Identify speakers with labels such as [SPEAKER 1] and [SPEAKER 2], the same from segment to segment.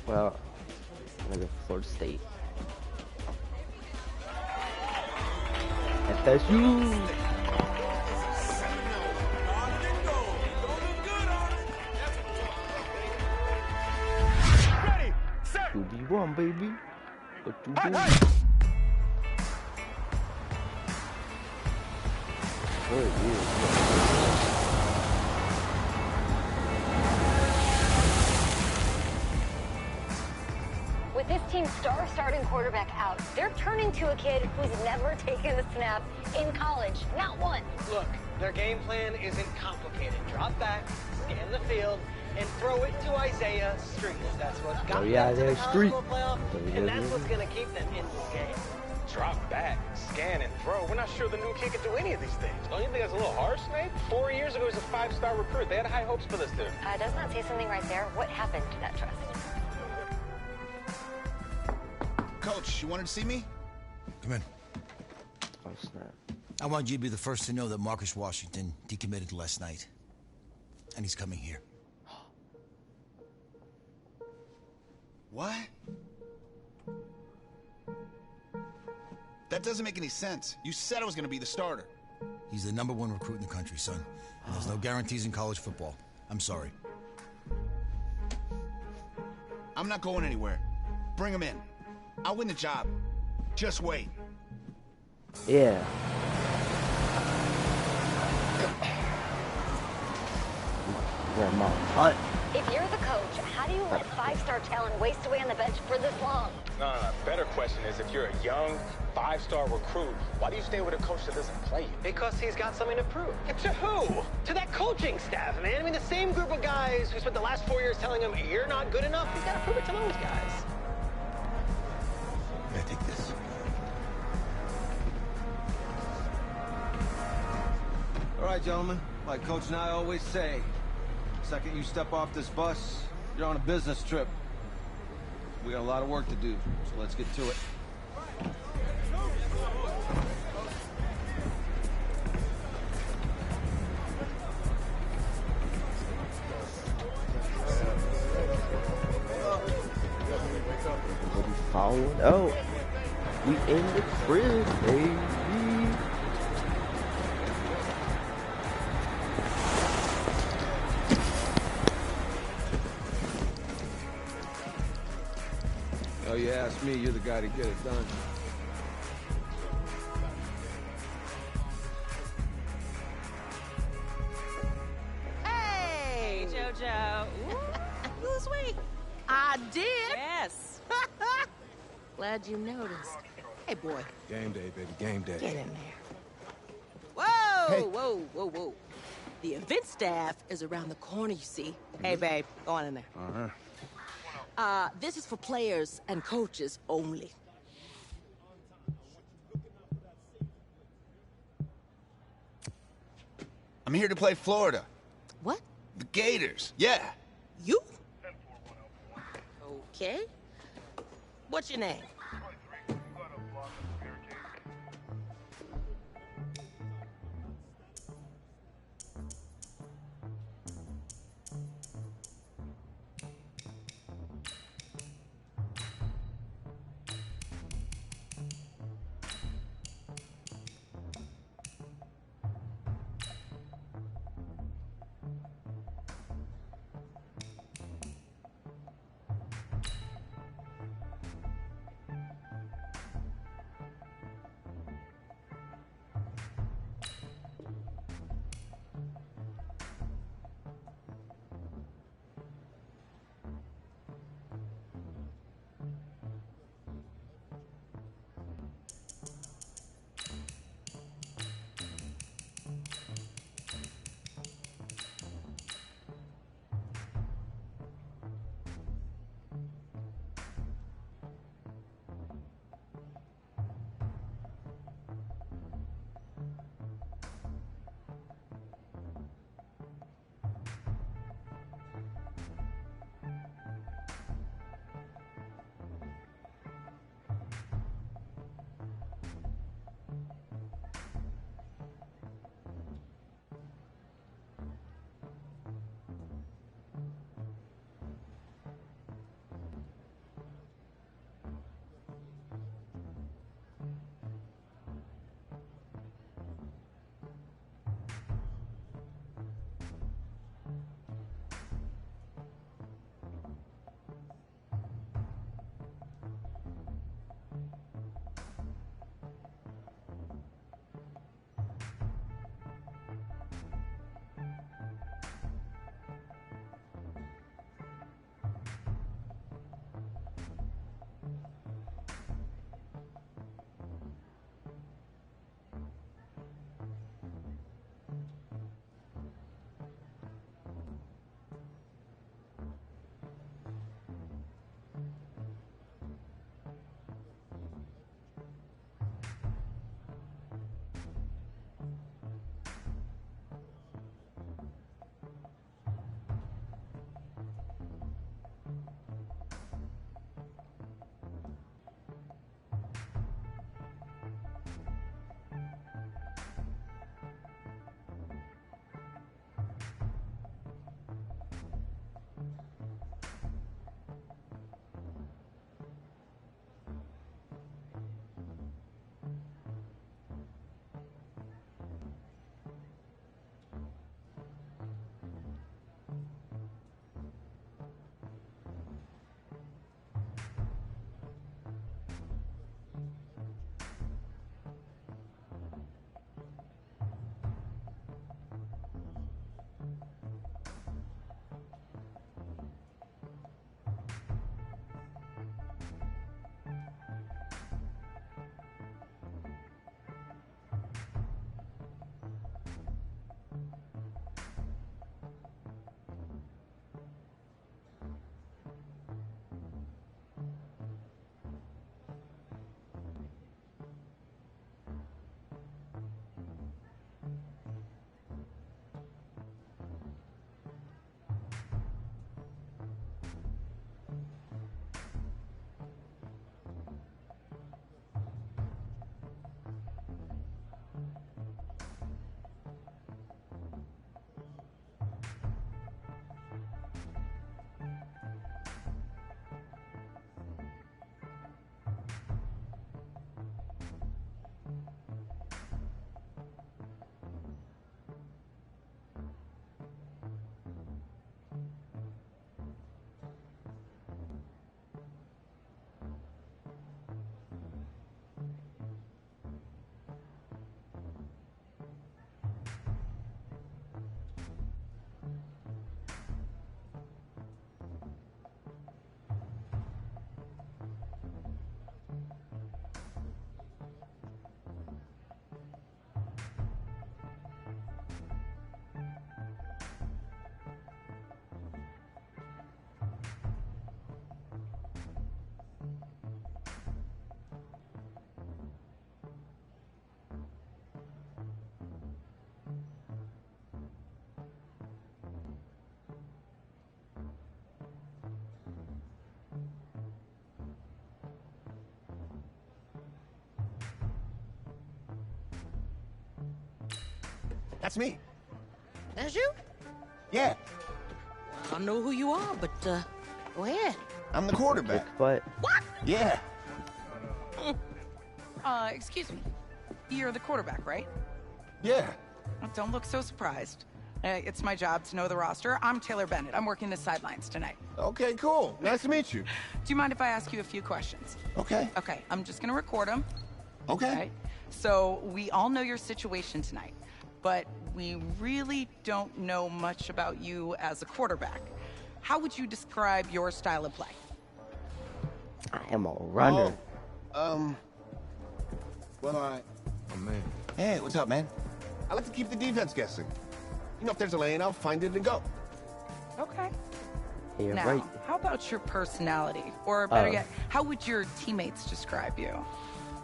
[SPEAKER 1] Well, I'm gonna go Florida State. FSU. 2v1, baby. What you do? What it is?
[SPEAKER 2] With this team's star starting quarterback out, they're turning to a kid who's never taken a snap in college. Not one.
[SPEAKER 3] Look, their game plan isn't complicated. Drop back, scan the field, and throw it to Isaiah Street. That's what got them to the college football playoff, and that's what's going to keep them in this game.
[SPEAKER 4] Drop back, scan, and throw. We're not sure the new kid can do any of these things. Don't you think that's a little harsh, Nate? 4 years ago, he was a 5-star recruit. They had high hopes for this dude.
[SPEAKER 2] Does not say something right there. What happened to that trust?
[SPEAKER 5] Coach, you wanted to see me?
[SPEAKER 6] Come in.
[SPEAKER 1] Oh, snap.
[SPEAKER 6] I want you to be the first to know that Marcus Washington decommitted last night. And he's coming here.
[SPEAKER 5] What? That doesn't make any sense. You said I was going to be the starter.
[SPEAKER 6] He's the #1 recruit in the country, son. And there's no guarantees in college football. I'm sorry.
[SPEAKER 5] I'm not going anywhere. Bring him in. I'll win the job. Just wait.
[SPEAKER 1] Yeah. Grandma Hunt.
[SPEAKER 2] If you're the coach, how do you let 5-star talent waste away on the bench for this long?
[SPEAKER 4] No. Better question is, if you're a young 5-star recruit, why do you stay with a coach that doesn't play you?
[SPEAKER 3] Because he's got something to prove. To who? To that coaching staff, man. I mean, the same group of guys who spent the last 4 years telling him, you're not good enough. He's got to prove it to those guys.
[SPEAKER 6] Yeah, take this.
[SPEAKER 7] All right, gentlemen. Like Coach and I always say, the second you step off this bus, you're on a business trip. We got a lot of work to do, so let's get to it.
[SPEAKER 1] Followed out. We in the crib, baby.
[SPEAKER 7] Oh, you ask me, you're the guy to get it done.
[SPEAKER 8] Hey, JoJo. Ooh, lose weight. I did. Yes. Glad you noticed. Hey, boy.
[SPEAKER 7] Game day, baby, game day.
[SPEAKER 8] Get in there. Whoa, hey. Whoa. The event staff is around the corner, you see. Hey, babe, go on in there. This is for players and coaches only.
[SPEAKER 5] I'm here to play Florida.
[SPEAKER 8] What?
[SPEAKER 5] The Gators, yeah.
[SPEAKER 8] You? Okay. What's your name?
[SPEAKER 5] That's me.
[SPEAKER 8] That's you?
[SPEAKER 5] Yeah,
[SPEAKER 8] I don't know who you are, but, go ahead.
[SPEAKER 5] I'm the quarterback.
[SPEAKER 1] But
[SPEAKER 8] What?
[SPEAKER 5] Yeah.
[SPEAKER 9] Excuse me. You're the quarterback, right?
[SPEAKER 5] Yeah.
[SPEAKER 9] Don't look so surprised. It's my job to know the roster. I'm Taylor Bennett. I'm working the sidelines tonight.
[SPEAKER 5] Okay, cool. Nice to meet you.
[SPEAKER 9] Do you mind if I ask you a few questions?
[SPEAKER 5] Okay.
[SPEAKER 9] Okay, I'm just gonna record them.
[SPEAKER 5] Okay.
[SPEAKER 9] So we all know your situation tonight, but we really don't know much about you as a quarterback. How would you describe your style of play?
[SPEAKER 1] I am a runner.
[SPEAKER 5] Oh, man. Hey, what's up, man? I like to keep the defense guessing. You know, if there's a lane, I'll find it and go.
[SPEAKER 9] Okay.
[SPEAKER 1] You're
[SPEAKER 9] Now,
[SPEAKER 1] right.
[SPEAKER 9] how about your personality? Or better yet, how would your teammates describe you?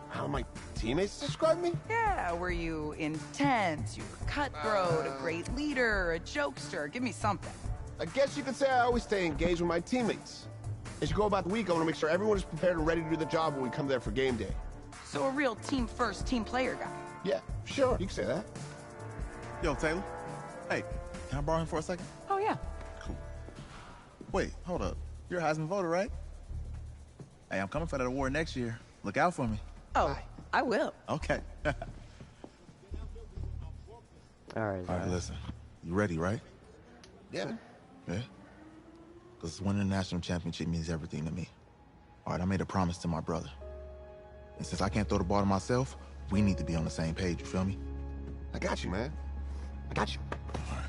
[SPEAKER 5] How my teammates describe me?
[SPEAKER 9] Yeah, were you intense? You were cutthroat, a great leader, a jokester? Give me something.
[SPEAKER 5] I guess you could say I always stay engaged with my teammates. As you go about the week, I want to make sure everyone is prepared and ready to do the job when we come there for game day.
[SPEAKER 9] So a real team-first, team-player guy.
[SPEAKER 5] Yeah, sure, you can say that.
[SPEAKER 10] Yo, Taylor. Hey, can I borrow him for a second?
[SPEAKER 9] Oh, yeah.
[SPEAKER 10] Cool. Wait, hold up. You're a Heisman voter, right? Hey, I'm coming for that award next year. Look out for me.
[SPEAKER 8] Oh, I will.
[SPEAKER 10] Okay.
[SPEAKER 1] All right.
[SPEAKER 10] All right, listen. You ready, right?
[SPEAKER 5] Yeah.
[SPEAKER 10] Yeah? Because winning the national championship means everything to me. All right, I made a promise to my brother. And since I can't throw the ball to myself, we need to be on the same page, you feel me?
[SPEAKER 5] I got you, man. I got you.
[SPEAKER 10] All right.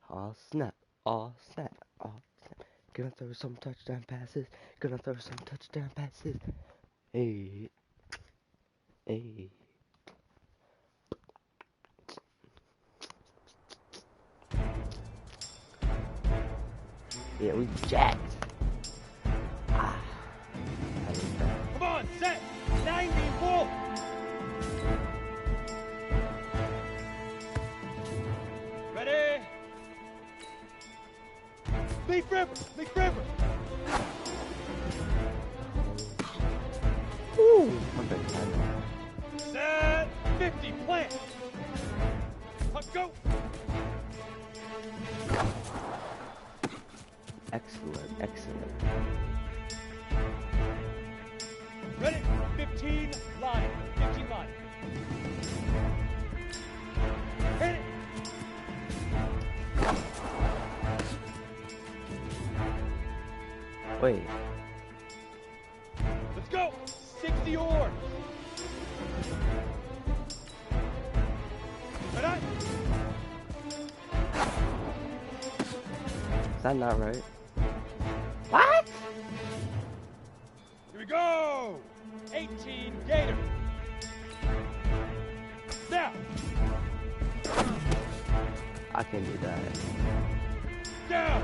[SPEAKER 1] Oh snap, oh snap, oh snap. Gonna throw some touchdown passes. Gonna throw some touchdown passes. Hey. Hey. Yeah, we jacked. Ah.
[SPEAKER 3] Come on, set! 94! Ready? Leaf River! Leaf River!
[SPEAKER 1] Woo!
[SPEAKER 3] Set! 50, plant! Let's go!
[SPEAKER 1] Excellent, excellent.
[SPEAKER 3] Ready? 15, line. 15, line. Hit it!
[SPEAKER 1] Wait.
[SPEAKER 3] Let's go! 60 oars! Ready?
[SPEAKER 1] Is that not right? What?
[SPEAKER 3] Here we go! 18, Gator! Now!
[SPEAKER 1] I can do that.
[SPEAKER 3] Down!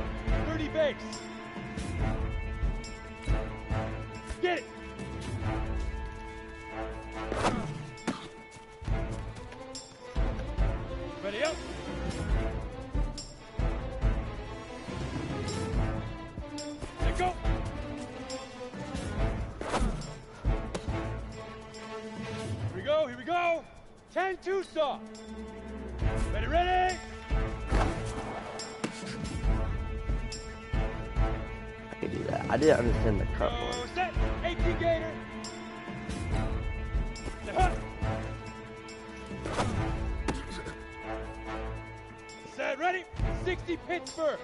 [SPEAKER 3] 30 base! Get it! Ready up! Let go! Here we go! 10 2-saw! Ready, ready!
[SPEAKER 1] I can do that. I didn't understand the cut
[SPEAKER 3] Go,
[SPEAKER 1] one.
[SPEAKER 3] set! 18 Gator! Set, hut! Set, ready! 60 Pittsburgh!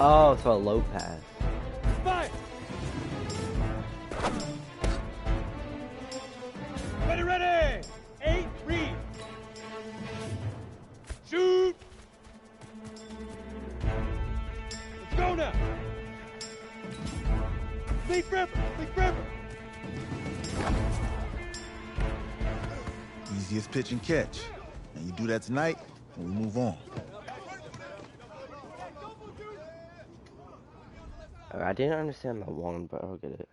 [SPEAKER 1] Oh, so a low pass.
[SPEAKER 3] Fire! Ready, ready! 8, read! Shoot! Let's go now! Leaf River! Leaf River!
[SPEAKER 10] Easiest pitch and catch. And you do that tonight, and we move on.
[SPEAKER 1] I didn't understand the one, but I'll get it.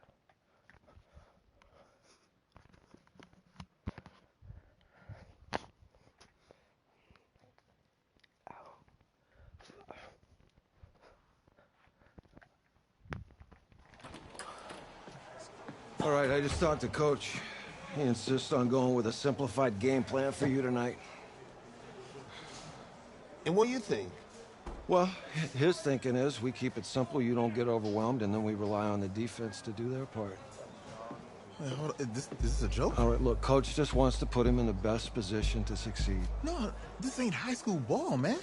[SPEAKER 7] All right, I just talked to Coach. He insists on going with a simplified game plan for you tonight.
[SPEAKER 5] And what do you think?
[SPEAKER 7] Well, his thinking is we keep it simple, you don't get overwhelmed, and then we rely on the defense to do their part.
[SPEAKER 10] Wait, hold on. This is a joke?
[SPEAKER 7] All right, look, Coach just wants to put him in the best position to succeed.
[SPEAKER 10] No, this ain't high school ball, man.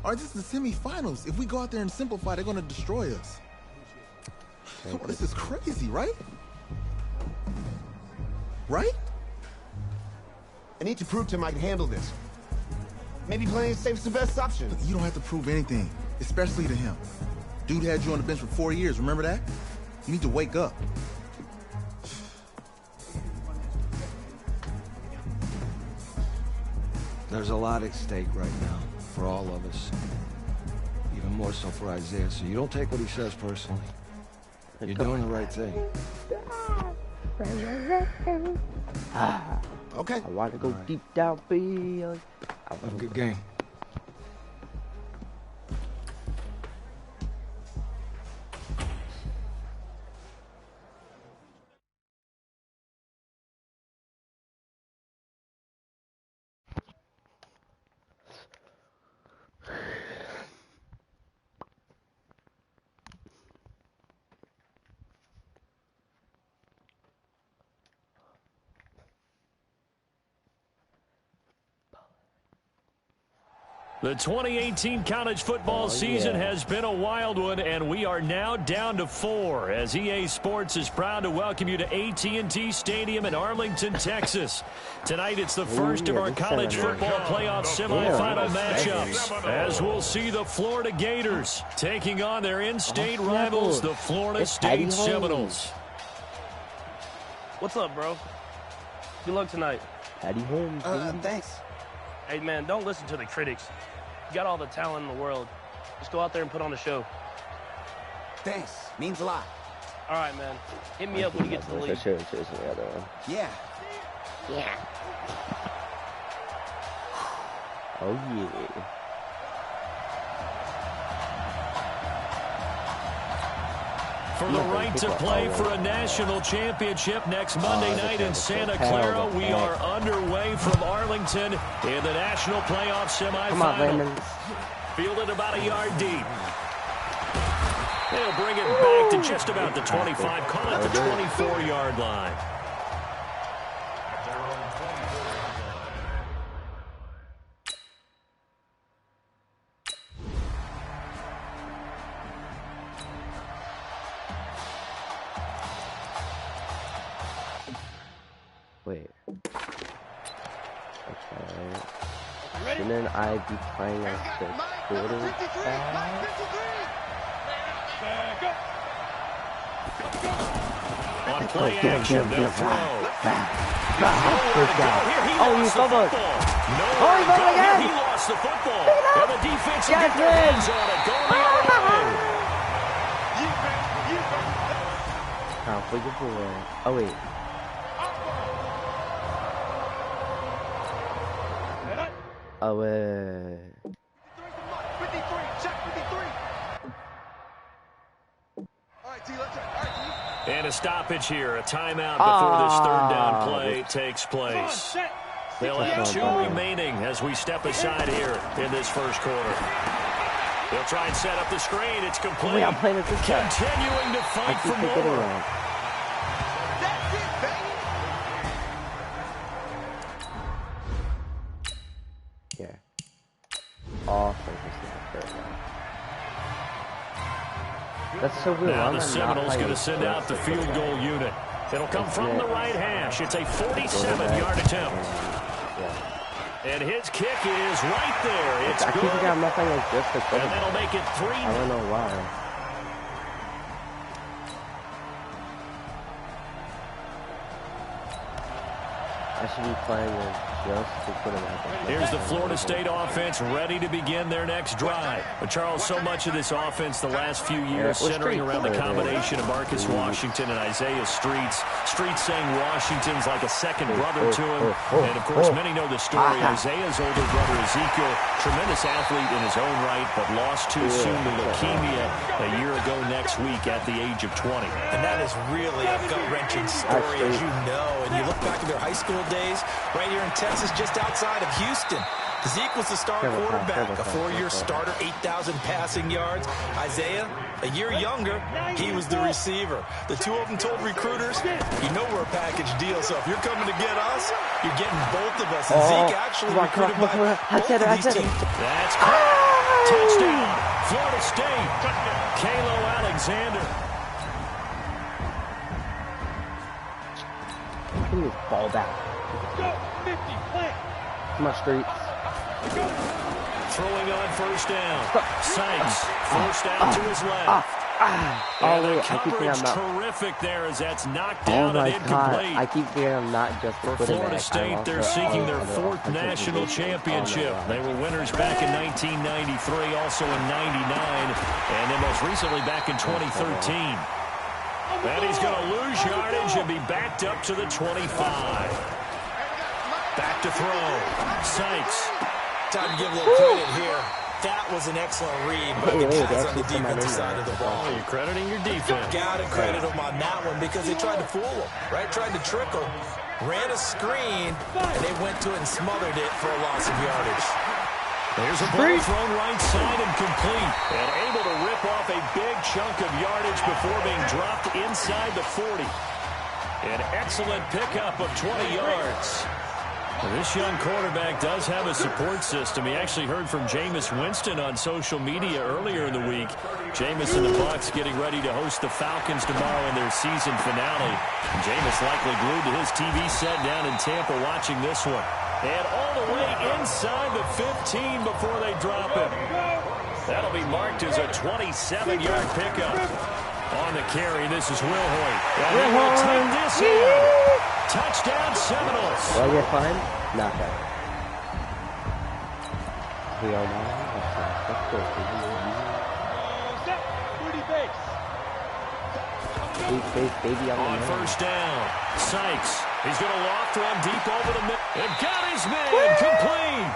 [SPEAKER 10] All right, this is the semifinals. If we go out there and simplify, they're gonna destroy us. Come on, this is crazy, right? Right?
[SPEAKER 5] I need to prove to him I can handle this. Maybe playing safe is the best option.
[SPEAKER 10] Look, you don't have to prove anything, especially to him. Dude had you on the bench for 4 years, remember that? You need to wake up.
[SPEAKER 7] There's a lot at stake right now for all of us. Even more so for Isaiah, so you don't take what he says personally. You're doing the right thing.
[SPEAKER 5] Okay.
[SPEAKER 1] I want to go deep down, Billy.
[SPEAKER 7] Have a good game.
[SPEAKER 11] The 2018 college football season has been a wild one, and we are now down to 4 as EA Sports is proud to welcome you to AT&T Stadium in Arlington, Texas. Tonight, it's the first of our college football playoff semifinal matchups, as we'll see the Florida Gators taking on their in-state rivals, the Florida State Seminoles.
[SPEAKER 12] What's up, bro? Good luck tonight.
[SPEAKER 1] Patty Holmes.
[SPEAKER 12] Thanks. Hey, man, don't listen to the critics. You got all the talent in the world. Just go out there and put on a show.
[SPEAKER 13] Thanks. Means a lot.
[SPEAKER 12] All right, man. Hit me up when you get to the league.
[SPEAKER 13] Yeah.
[SPEAKER 1] Yeah. Oh, yeah.
[SPEAKER 11] For the right to play for a national championship next Monday night in Santa Clara, we are underway from Arlington in the national playoff semifinal. Fielded about a yard deep. They'll bring it back to just about the 25, call it the 24-yard line.
[SPEAKER 1] Wait. Okay. Shouldn't I be playing as the quarterback?
[SPEAKER 11] On play action, they'll throw.
[SPEAKER 1] Oh, you fumbled. Oh, he fumbled again.
[SPEAKER 11] He lost the football. And the defense will get their hands on it. Going the other way.
[SPEAKER 1] Time for your boy. Oh, wait. Oh, wait.
[SPEAKER 14] 53, check 53. All right, T, let's check.
[SPEAKER 11] And a stoppage here, a timeout before this third down play takes place. They'll have 2 remaining as we step aside here in this first quarter. They'll try and set up the screen. It's complete.
[SPEAKER 1] Wait, I'm playing this guy.
[SPEAKER 11] Continuing to fight for more.
[SPEAKER 14] That's it, baby.
[SPEAKER 1] Yeah. Awesome. That's so weird.
[SPEAKER 11] Now the Seminoles going to send out the field goal unit. It'll come from the right hash. It's a 47-yard attempt. And his kick is right there. It's
[SPEAKER 1] good. I keep forgetting my thing is just a
[SPEAKER 11] and that'll make it 3.
[SPEAKER 1] I don't know why. I should be playing with just to put him out there.
[SPEAKER 11] Here's the Florida State offense ready to begin their next drive. But Charles, so much of this offense the last few years centering around the combination of Marcus Washington and Isaiah Streets. Streets saying Washington's like a second brother to him. And, of course, many know the story. Isaiah's older brother, Ezekiel, tremendous athlete in his own right, but lost too soon to leukemia a year ago next week at the age of 20.
[SPEAKER 15] And that is really a gut-wrenching story, as you know. And you look back at their high school days, right here in Texas, just outside of Houston. Zeke was the star quarterback, a 4-year starter, 8,000 passing yards. Isaiah, a year younger, he was the receiver. The two of them told recruiters, you know we're a package deal, so if you're coming to get us, you're getting both of us. And Zeke actually recruited by both of these teams.
[SPEAKER 11] That's caught. Touchdown, Florida State. Kalo Alexander.
[SPEAKER 1] Give me this ball back. Come on, Streets.
[SPEAKER 11] Throwing on first down. Sykes, first down to his left. And the coverage terrific there as that's knocked down and incomplete.
[SPEAKER 1] I keep thinking I'm not just
[SPEAKER 11] for Florida State, they're seeking their 4th national championship. They were winners back in 1993, also in 99, and then most recently back in 2013. And he's going to lose yardage and be backed up to the 25. Back to throw. Sykes.
[SPEAKER 15] Time to give a little credit here. That was an excellent read by the guys on the defensive side of the ball.
[SPEAKER 11] Oh, you're crediting your defense.
[SPEAKER 15] Got to credit them on that one because they tried to fool them, right? Tried to trick them. Ran a screen, and they went to it and smothered it for a loss of yardage.
[SPEAKER 11] There's a ball thrown right side and complete. And able to rip off a big chunk of yardage before being dropped inside the 40. An excellent pickup of 20 yards. Well, this young quarterback does have a support system. He actually heard from Jameis Winston on social media earlier in the week. Jameis and the Bucs getting ready to host the Falcons tomorrow in their season finale. And Jameis likely glued to his TV set down in Tampa watching this one. And all the way inside the 15 before they drop him. That'll be marked as a 27-yard pickup. On the carry, this is Wilhoit. And he will take this in. Touchdown Seminoles.
[SPEAKER 1] Will I get fined? Not that. We are now. Baby
[SPEAKER 11] on first down. Sykes. He's going to loft one deep over the middle. And got his man complete.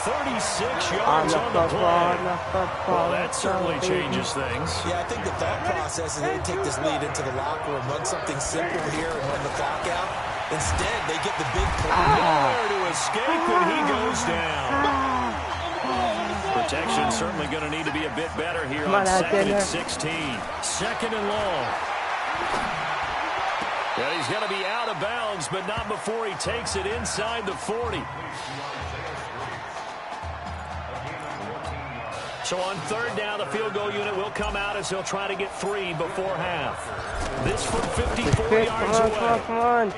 [SPEAKER 11] 36 yards on the play. Well, that certainly changes things.
[SPEAKER 15] Yeah, I think the thought process is they take this lead into the locker room, run something simple here and run the clock out. Instead, they get the big play.
[SPEAKER 11] Nowhere to escape, and he goes down. Protection certainly going to need to be a bit better here on 2nd and 16. 2nd and long. And he's going to be out of bounds, but not before he takes it inside the 40. So on 3rd down, the field goal unit will come out as they'll try to get 3 before half. This from 54 yards away.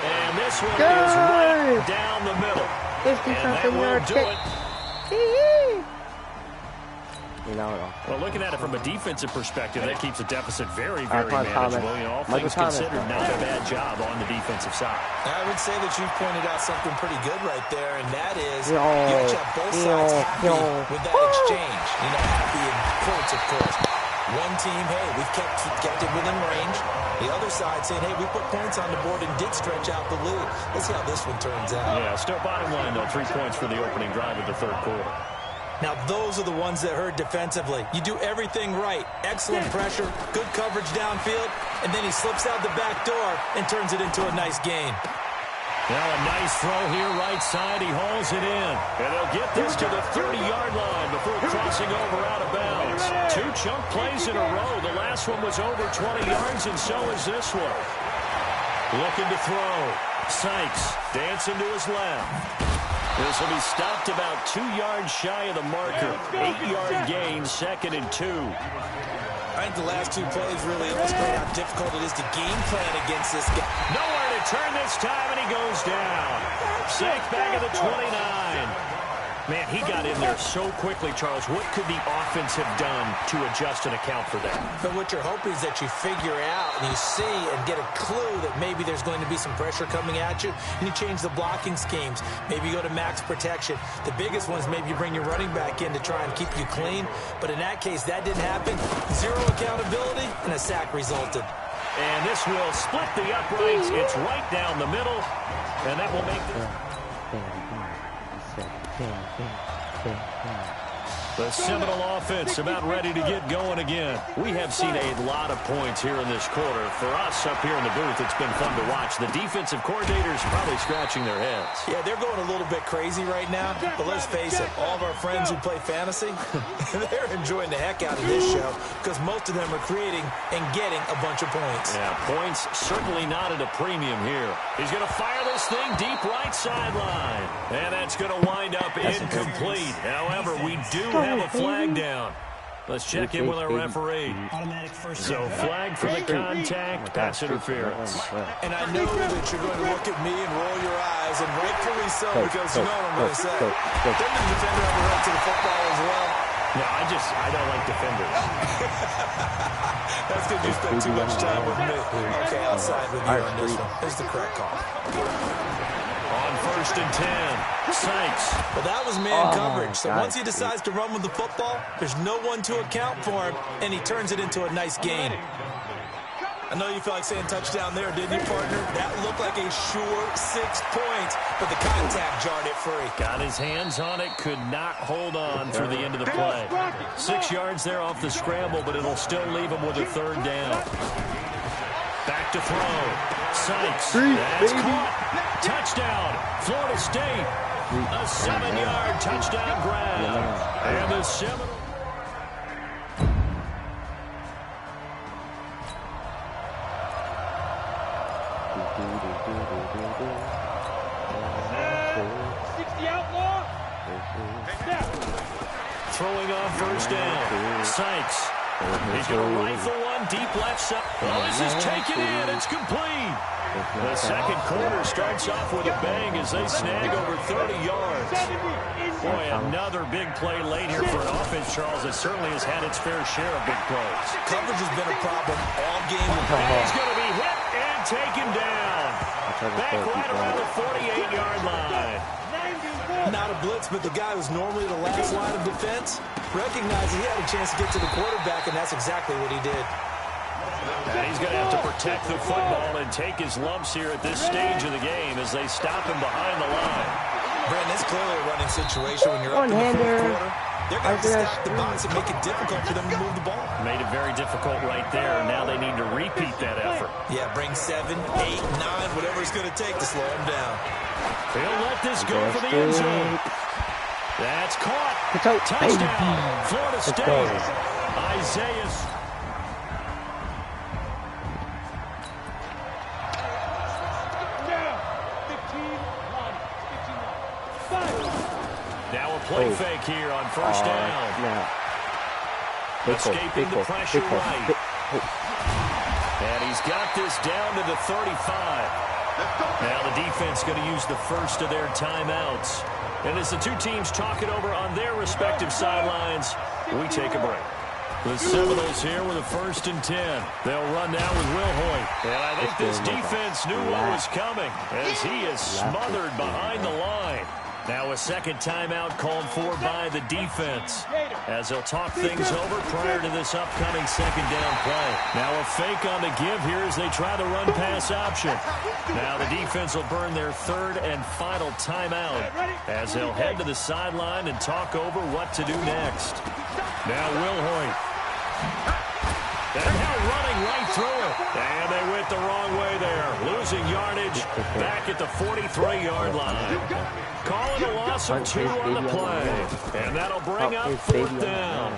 [SPEAKER 11] And this one is right down the middle. And that will do it. Well, looking at it from a defensive perspective, that keeps the deficit very, very manageable. You know, all things considered, not a bad job on the defensive side.
[SPEAKER 15] I would say that you've pointed out something pretty good right there, and that is you have both sides happy with that exchange. You know, happy in quotes, of course. One team, hey, we've kept it within range. The other side saying, hey, we put points on the board and did stretch out the lead. Let's see how this one turns out.
[SPEAKER 11] Yeah, still bottom line, though, 3 points for the opening drive of the 3rd quarter.
[SPEAKER 15] Now, those are the ones that hurt defensively. You do everything right. Excellent pressure, good coverage downfield, and then he slips out the back door and turns it into a nice gain.
[SPEAKER 11] Now a nice throw here right side. He hauls it in. And they'll get this to the 30-yard line before crossing over out of bounds. 2 chunk plays in a row. The last one was over 20 yards, and so is this one. Looking to throw. Sykes dancing to his left. This will be stopped about 2 yards shy of the marker. 8-yard gain, 2nd and 2.
[SPEAKER 15] I think the last 2 plays really illustrate how difficult it is to game plan against this guy.
[SPEAKER 11] Nowhere to turn this time, and he goes down. Safe back at the 29. Man, he got in there so quickly, Charles. What could the offense have done to adjust and account for that?
[SPEAKER 15] But what you're hoping is that you figure out and you see and get a clue that maybe there's going to be some pressure coming at you, and you change the blocking schemes. Maybe you go to max protection. The biggest one is maybe you bring your running back in to try and keep you clean. But in that case, that didn't happen. Zero accountability, and a sack resulted.
[SPEAKER 11] And this will split the uprights. It's right down the middle, and that will make the Seminole offense about ready to get going again. We have seen a lot of points here in this quarter. For us up here in the booth, it's been fun to watch. The defensive coordinators probably scratching their heads.
[SPEAKER 15] Yeah, they're going a little bit crazy right now. But let's face it, all of our friends who play fantasy, they're enjoying the heck out of this show because most of them are creating and getting a bunch of points.
[SPEAKER 11] Yeah, points certainly not at a premium here. He's going to fire this thing deep right sideline. And that's going to wind up incomplete. However, we do have a flag down. Let's check in with our referee. So flag for the contact, pass interference.
[SPEAKER 15] And I know that you're going to look at me and roll your eyes, and rightfully so, because you know what I'm going to say. Doesn't the defender have a right to the football as well?
[SPEAKER 11] No, I don't like defenders.
[SPEAKER 15] That's because you spend too much time with me. Okay, I'll side with you on this one. Here's the correct call.
[SPEAKER 11] On 1st and 10, Sykes.
[SPEAKER 15] Well, that was man coverage. So once he decides to run with the football, there's no one to account for him, and he turns it into a nice gain. I know you felt like saying touchdown there, didn't you, partner? That looked like a sure 6 points, but the contact jarred it free.
[SPEAKER 11] Got his hands on it, could not hold on through the end of the play. 6 yards there off the scramble, but it'll still leave him with a 3rd down. Back to throw. Sykes. That's caught. Touchdown, Florida State. A 7-yard touchdown grab. And the Seminoles. Throwing on 1st down. Sykes. He's going to rifle one deep left side. Oh, this is taken in. It's complete. The second quarter starts off with a bang as they snag over 30 yards. Boy, another big play late here for an offense, Charles, that certainly has had its fair share of big plays.
[SPEAKER 15] Coverage has been a problem all game.
[SPEAKER 11] And he's going to be hit and taken down. Back right around the 48-yard line.
[SPEAKER 15] Not a blitz, but the guy who's normally the last line of defense recognized he had a chance to get to the quarterback, and that's exactly what he did.
[SPEAKER 11] And he's going to have to protect the football and take his lumps here at this stage of the game as they stop him behind the line.
[SPEAKER 15] Brandon, it's clearly a running situation when you're up in the 4th quarter. They're going to stack the box and make it difficult for them to move the ball.
[SPEAKER 11] Made it very difficult right there. Now they need to repeat that effort.
[SPEAKER 15] Yeah, bring 7, 8, 9, whatever it's going to take to slow him down.
[SPEAKER 11] He'll let this go for the end zone. That's caught. Touchdown, Florida State. Isaiah. Now a play fake here on 1st down. Escaping the pressure right. And he's got this down to the 35. Now the defense going to use the first of their timeouts. And as the two teams talk it over on their respective sidelines, we take a break. The Seminoles here with a 1st and 10. They'll run now with Will Hoyt. And I think this defense knew what was coming as he is smothered behind the line. Now a second timeout called for by the defense as they'll talk things over prior to this upcoming 2nd down play. Now a fake on the give here as they try the run pass option. Now the defense will burn their 3rd and final timeout as they'll head to the sideline and talk over what to do next. Now Will Hoyt. And now running right through it. And they went the wrong way there. Losing yardage back at the 43-yard line. Calling a loss of 2 on the play. And that'll bring up 4th down.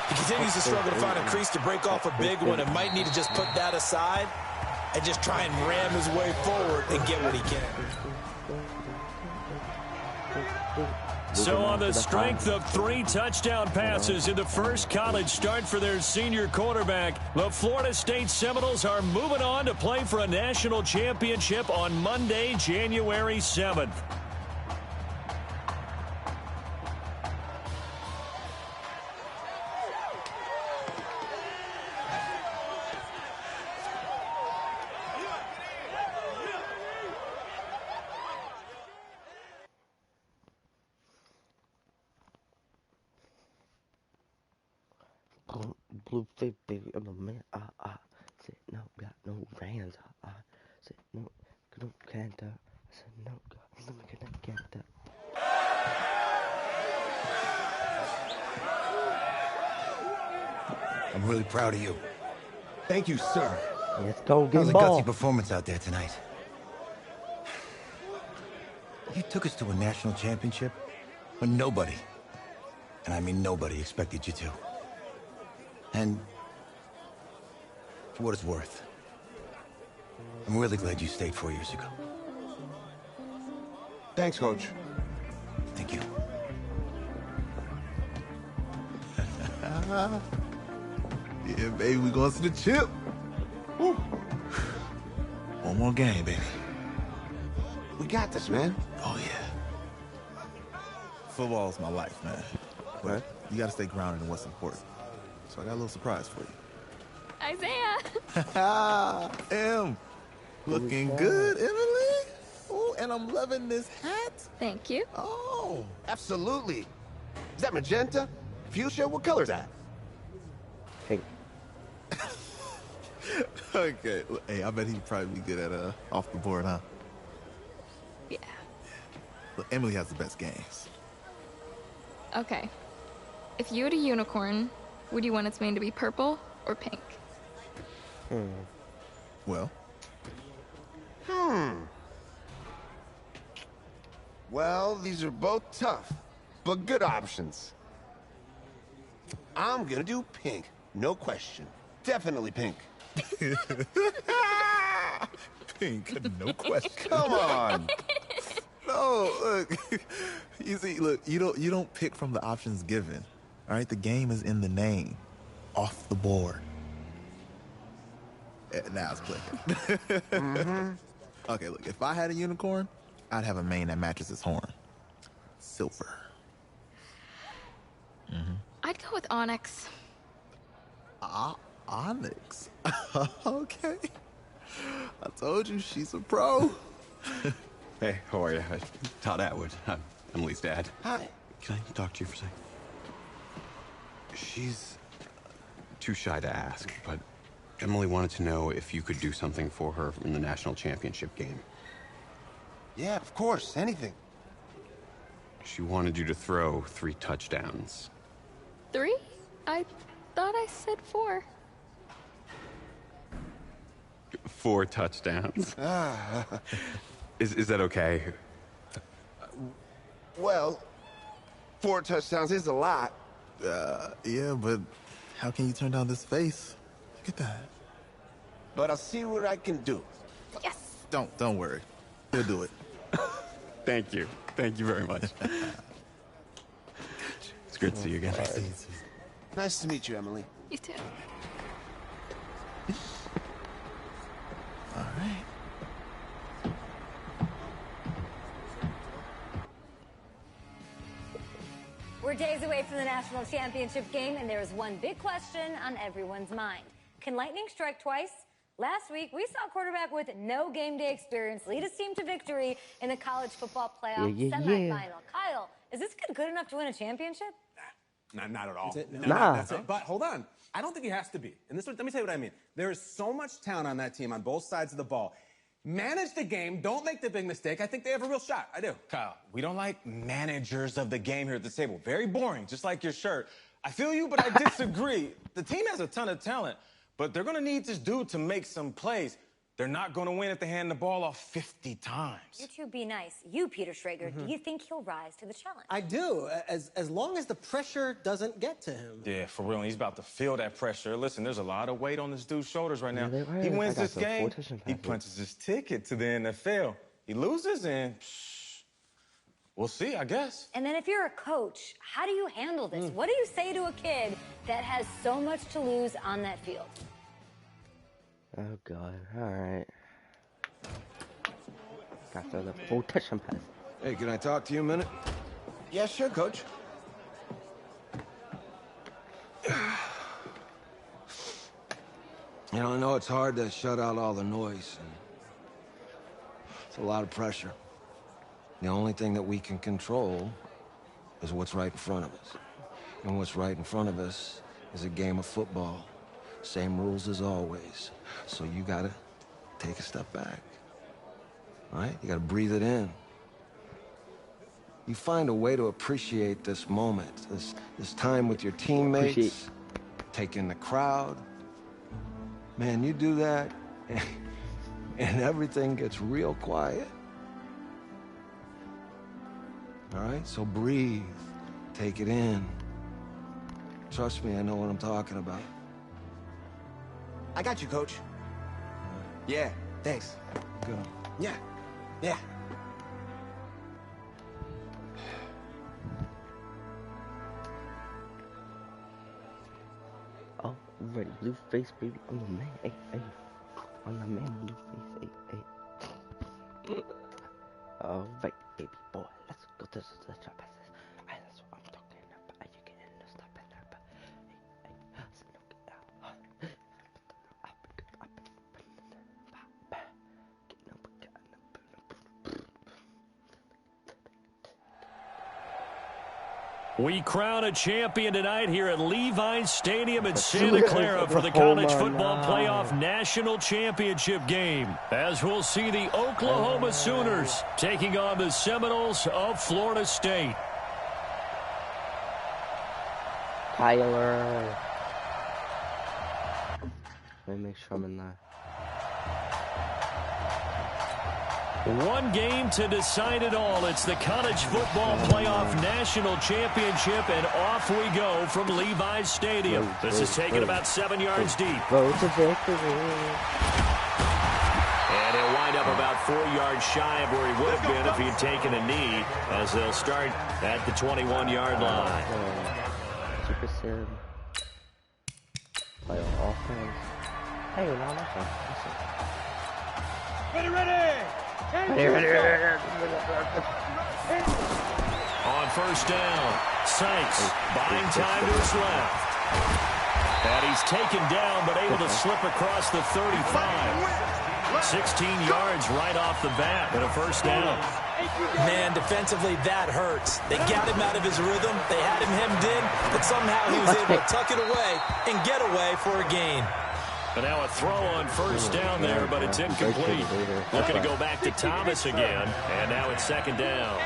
[SPEAKER 15] He continues to struggle to find a crease to break off a big one and might need to just put that aside and just try and ram his way forward and get what he can.
[SPEAKER 11] So on the strength of 3 touchdown passes in the first college start for their senior quarterback, the Florida State Seminoles are moving on to play for a national championship on Monday, January 7th.
[SPEAKER 1] blue face, baby, I'm a man. Said no, got no hands. Said no, can't. I said no, can't.
[SPEAKER 6] I'm really proud of you.
[SPEAKER 5] Thank you, sir.
[SPEAKER 1] Let's go
[SPEAKER 6] That was
[SPEAKER 1] get
[SPEAKER 6] a
[SPEAKER 1] ball.
[SPEAKER 6] gutsy performance out there tonight. You took us to a national championship when nobody, and I mean nobody, expected you to. And for what it's worth, I'm really glad you stayed 4 years ago.
[SPEAKER 5] Thanks, Coach.
[SPEAKER 6] Thank you.
[SPEAKER 10] Yeah, baby, we going to the chip. Woo. One more game, baby.
[SPEAKER 5] We got this, man.
[SPEAKER 10] Oh, yeah. Football's my life, man. But you got to stay grounded in what's important. So I got a little surprise for you.
[SPEAKER 16] Isaiah!
[SPEAKER 10] Em, looking good, Emily. Oh, and I'm loving this hat.
[SPEAKER 16] Thank you.
[SPEAKER 5] Oh, absolutely. Is that magenta? Fuchsia? What color is that?
[SPEAKER 1] Pink.
[SPEAKER 10] Okay. Hey, I bet he'd probably be good at off the board, huh?
[SPEAKER 16] Yeah.
[SPEAKER 10] Look, Emily has the best games.
[SPEAKER 16] Okay. If you had a unicorn, would you want its mane to be purple or pink?
[SPEAKER 10] Well?
[SPEAKER 5] Well, these are both tough, but good options. I'm gonna do pink. No question. Definitely pink.
[SPEAKER 10] Pink, no question.
[SPEAKER 5] Come on.
[SPEAKER 10] No, look. You see, look, you don't pick from the options given. All right, the game is in the name. Off the board. Now it's clicking. Okay, look, if I had a unicorn, I'd have a mane that matches its horn. Silver.
[SPEAKER 16] I'd go with onyx.
[SPEAKER 10] Onyx. Okay. I told you she's a pro.
[SPEAKER 17] Hey, how are you? Todd Atwood. I'm Emily's dad.
[SPEAKER 5] Hi.
[SPEAKER 17] Can I talk to you for a second? She's too shy to ask, but Emily wanted to know if you could do something for her in the national championship game.
[SPEAKER 5] Yeah, of course. Anything.
[SPEAKER 17] She wanted you to throw 3 touchdowns.
[SPEAKER 16] 3? I thought I said 4.
[SPEAKER 17] 4 touchdowns. Is that okay?
[SPEAKER 5] Well, 4 touchdowns is a lot.
[SPEAKER 10] Yeah, but how can you turn down this face? Look at that.
[SPEAKER 5] But I'll see what I can do.
[SPEAKER 16] Yes.
[SPEAKER 10] Don't worry. He'll do it.
[SPEAKER 17] Thank you. Thank you very much. It's good to see you again.
[SPEAKER 5] Nice to meet you, Emily.
[SPEAKER 16] You too.
[SPEAKER 10] All right.
[SPEAKER 2] We're days away from the national championship game, and there is one big question on everyone's mind. Can lightning strike twice? Last week, we saw a quarterback with no game day experience lead his team to victory in the college football playoff semifinal. Kyle, is this kid good enough to win a championship?
[SPEAKER 18] Not at all.
[SPEAKER 1] Nah.
[SPEAKER 18] But hold on. I don't think he has to be. And let me tell you what I mean. There is so much talent on that team on both sides of the ball. Manage the game. Don't make the big mistake. I think they have a real shot. I do.
[SPEAKER 4] Kyle, we don't like managers of the game here at the table. Very boring, just like your shirt. I feel you, but I disagree. The team has a ton of talent, but they're going to need this dude to make some plays. They're not going to win if they hand the ball off 50 times.
[SPEAKER 2] You two be nice. You, Peter Schrager, do you think he'll rise to the challenge?
[SPEAKER 3] I do, as long as the pressure doesn't get to him.
[SPEAKER 4] Yeah, for real. He's about to feel that pressure. Listen, there's a lot of weight on this dude's shoulders right now.
[SPEAKER 1] Yeah,
[SPEAKER 4] he wins this game, he punches his ticket to the NFL. He loses, and we'll see, I guess.
[SPEAKER 2] And then if you're a coach, how do you handle this? What do you say to a kid that has so much to lose on that field?
[SPEAKER 1] Oh god, alright. Got to throw the full touchdown pass.
[SPEAKER 7] Hey, can I talk to you a minute?
[SPEAKER 5] Yeah, sure, Coach.
[SPEAKER 7] You know, I know it's hard to shut out all the noise. And it's a lot of pressure. The only thing that we can control is what's right in front of us. And what's right in front of us is a game of football. Same rules as always. So you gotta take a step back. All right? You gotta breathe it in. You find a way to appreciate this moment, this time with your teammates, take in the crowd. Man, you do that, and everything gets real quiet. All right? So breathe. Take it in. Trust me, I know what I'm talking about.
[SPEAKER 13] I got you, Coach. Yeah, thanks.
[SPEAKER 7] Good.
[SPEAKER 13] Yeah, yeah.
[SPEAKER 1] Oh, ready, blue face, baby. I'm the man, hey, hey. I'm the man, blue face, hey, hey. All right, baby boy, let's go to the trap. Hey, that's what I'm talking about. You getting to stop it up? Hey, hey,
[SPEAKER 11] We crown a champion tonight here at Levi's Stadium in Santa Clara for the College Football Playoff National Championship game, as we'll see the Oklahoma Sooners taking on the Seminoles of Florida State.
[SPEAKER 1] Tyler. Let me make sure I'm in there.
[SPEAKER 11] One game to decide it all. It's the College Football Playoff National Championship, and off we go from Levi's Stadium. This is taken about 7 yards deep.
[SPEAKER 1] Road to victory.
[SPEAKER 11] And he'll wind up about 4 yards shy of where he would have been if he had taken a knee, as they'll start at the 21-yard line.
[SPEAKER 1] Super Sim. Play on offense. Hey, no, that's fine.
[SPEAKER 14] Ready, ready!
[SPEAKER 11] On first down, Sykes buying time to his left. And he's taken down, but able to slip across the 35. 16 yards right off the bat, and a first down.
[SPEAKER 15] Man, defensively, that hurts. They got him out of his rhythm. They had him hemmed in, but somehow he was able to tuck it away and get away for a gain.
[SPEAKER 11] And now a throw on first down there, but it's incomplete. Looking to go back to Thomas again, and now it's second down.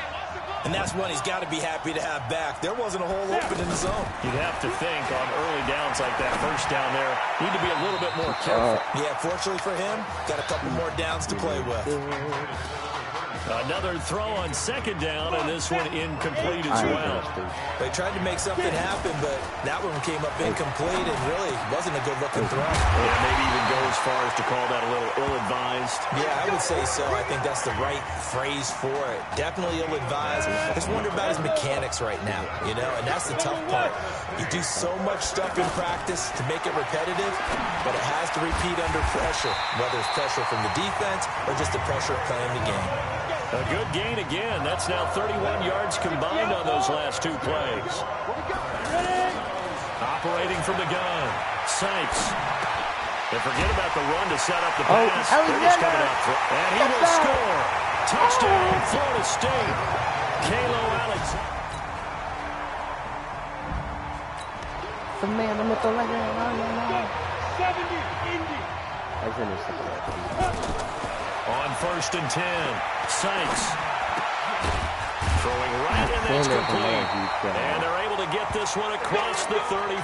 [SPEAKER 15] And that's one he's got to be happy to have back. There wasn't a hole open in the zone.
[SPEAKER 11] You'd have to think on early downs like that, first down there, need to be a little bit more careful.
[SPEAKER 15] Yeah, fortunately for him, got a couple more downs to play with.
[SPEAKER 11] Another throw on second down, and this one incomplete as well.
[SPEAKER 15] They tried to make something happen, but that one came up incomplete and really wasn't a good-looking throw.
[SPEAKER 11] Yeah, maybe even go as far as to call that a little ill-advised.
[SPEAKER 15] Yeah, I would say so. I think that's the right phrase for it. Definitely ill-advised. I just wonder about his mechanics right now, you know, and that's the tough part. You do so much stuff in practice to make it repetitive, but it has to repeat under pressure, whether it's pressure from the defense or just the pressure of playing the game.
[SPEAKER 11] A good gain again. That's now 31 yards combined on those last two plays. Operating from the gun, Sykes. They forget about the run to set up the pass. They're just coming up. And he will score. Touchdown, Florida State. Kalo Alex.
[SPEAKER 1] The man in the middle like that.
[SPEAKER 14] 70, Indy.
[SPEAKER 11] On first and 10, Sykes throwing right, and that's complete. And they're able to get this one across the 35.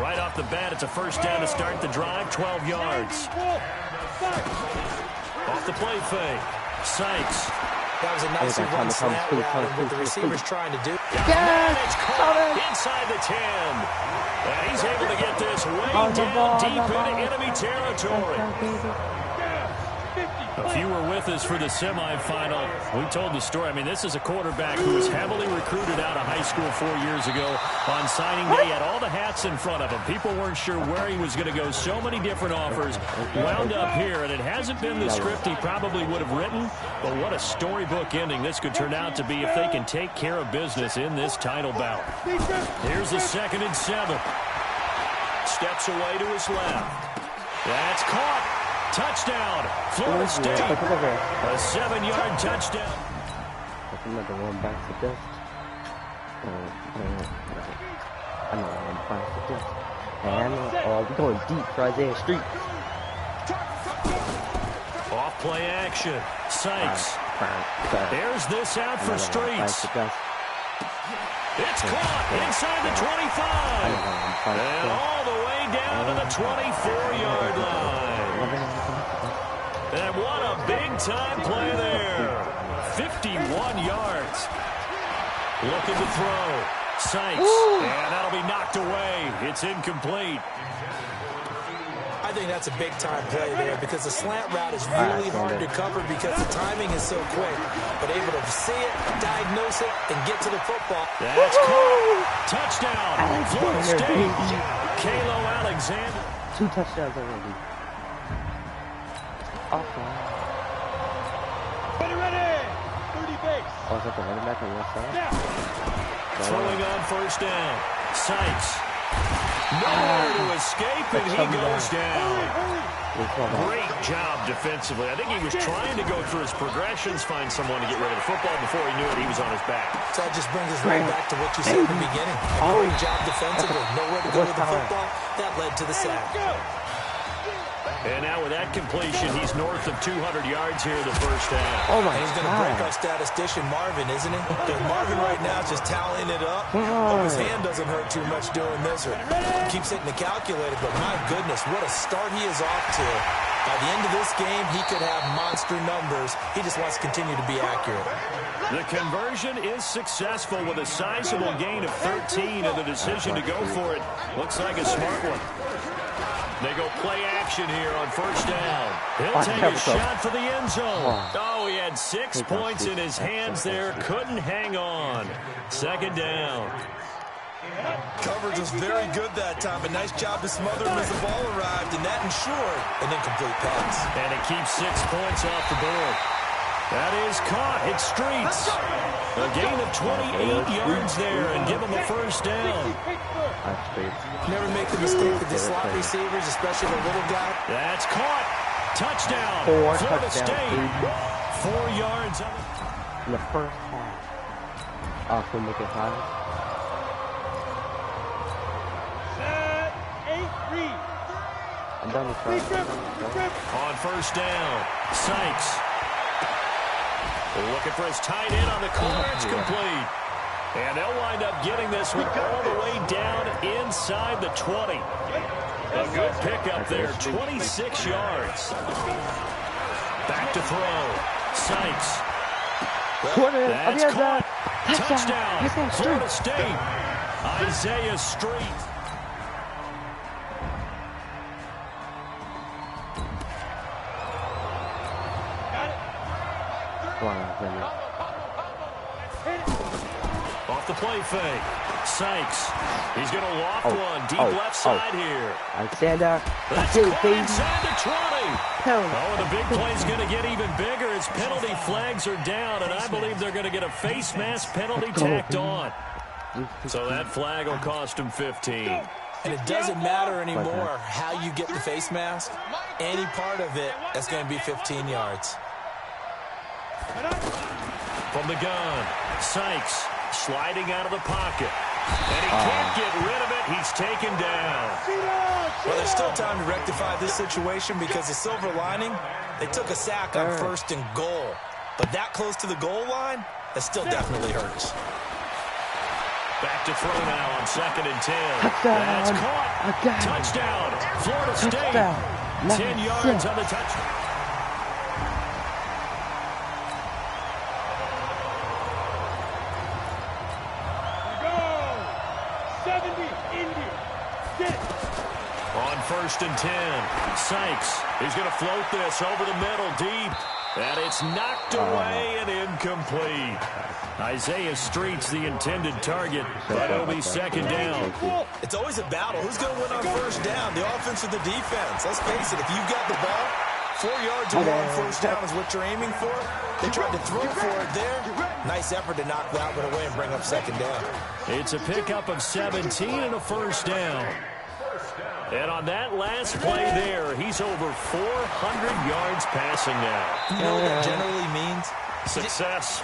[SPEAKER 11] Right off the bat, it's a first down to start the drive, 12 yards. Off the play fake, Sykes.
[SPEAKER 15] That was a nice run slant route with the receivers trying to do.
[SPEAKER 11] And it's caught inside the 10. And he's able to get this way down deep into enemy territory. If you were with us for the semifinal, we told the story. I mean, this is a quarterback who was heavily recruited out of high school 4 years ago. On signing day, he had all the hats in front of him. People weren't sure where he was going to go. So many different offers. Wound up here, and it hasn't been the script he probably would have written. But what a storybook ending this could turn out to be if they can take care of business in this title bout. Here's a 2nd and 7. Steps away to his left. That's caught. Touchdown, Florida State. A 7-yard touchdown.
[SPEAKER 1] I know I'm fine with this. And I know, oh, we're going deep for Isaiah Street.
[SPEAKER 11] Off play action. Sykes. There's this out for Streets. It's caught inside the 25. And all the way down to the 24-yard line. And what a big-time play there. 51 yards. Looking to throw. Sykes. And that'll be knocked away. It's incomplete.
[SPEAKER 15] I think that's a big-time play there because the slant route is really hard to cover because the timing is so quick. But able to see it, diagnose it, and get to the football.
[SPEAKER 11] That's caught. Touchdown. Florida State. Kalo Alexander.
[SPEAKER 1] 2 touchdowns already. Awesome.
[SPEAKER 14] Ready. 30 base.
[SPEAKER 1] Oh, is that the running back on the left side?
[SPEAKER 11] Throwing on first down. Sykes. Nowhere to escape, and he goes down. Great job defensively. I think he was trying to go through his progressions, find someone to get rid of the football. Before he knew it, he was on his back.
[SPEAKER 15] So that just brings us right back to what you said in the beginning. A great job defensively. Nowhere to go with the football. That led to the sack.
[SPEAKER 11] And now with that completion, he's north of 200 yards here in the first half.
[SPEAKER 15] Oh, my God. He's going to break our statistician Marvin, isn't he? Because Marvin right now is just tallying it up. Hope his hand doesn't hurt too much doing this. Or keeps hitting the calculator, but my goodness, what a start he is off to. By the end of this game, he could have monster numbers. He just wants to continue to be accurate.
[SPEAKER 11] The conversion is successful with a sizable gain of 13, and the decision to go for it looks like a smart one. They go play action here on first down. He'll take a shot for the end zone. Oh, he had 6 points in his hands there. Couldn't hang on. Second down.
[SPEAKER 15] Coverage was very good that time. A nice job to smother him as the ball arrived, and that ensured an incomplete pass.
[SPEAKER 11] And it keeps 6 points off the board. That is caught. It's Streets. A gain of 28 yards there and give him a first down.
[SPEAKER 15] Never make the mistake with the slot receivers, especially the little guy.
[SPEAKER 11] That's caught. Touchdown. Florida State. 4 yards
[SPEAKER 1] in the first half. Also make it high.
[SPEAKER 14] 8 read.
[SPEAKER 1] I'm done with that.
[SPEAKER 11] On first down, Sykes. Looking for his tight end on the corner. It's complete. And they'll wind up getting this one all the way down inside the 20. A good pickup there, 26 yards. Back to throw. Sykes. That's caught. Touchdown. Florida State. Isaiah Street. Off the play fake. Sykes. He's going to loft one deep left side here.
[SPEAKER 1] Alexander.
[SPEAKER 11] That's caught inside the 20. Oh, and the big play's going to get even bigger as penalty flags are down, and I believe they're going to get a face mask penalty tacked on. So that flag will cost him 15.
[SPEAKER 15] And it doesn't matter anymore how you get the face mask. Any part of it, that's going to be 15 yards.
[SPEAKER 11] From the gun, Sykes sliding out of the pocket. And he can't get rid of it. He's taken down.
[SPEAKER 15] Well, there's still time to rectify this situation because the silver lining, they took a sack on first and goal. But that close to the goal line, that still definitely hurts.
[SPEAKER 11] Back to throw now on 2nd and 10. That's caught. Touchdown. Florida State. 10 yards on the touchdown. On 1st and 10, Sykes. He's going to float this over the middle deep. And it's knocked away and incomplete. Isaiah Street's the intended target, but it'll be 2nd down.
[SPEAKER 15] It's always a battle. Who's going to win on first down, the offense or the defense? Let's face it, if you've got the ball, 4 yards away on first down is what you're aiming for. They tried to throw for it there. Nice effort to knock that one away and bring up 2nd down.
[SPEAKER 11] It's a pickup of 17 and a first down. And on that last play there, he's over 400 yards passing now.
[SPEAKER 15] You know what that generally means?
[SPEAKER 11] Success.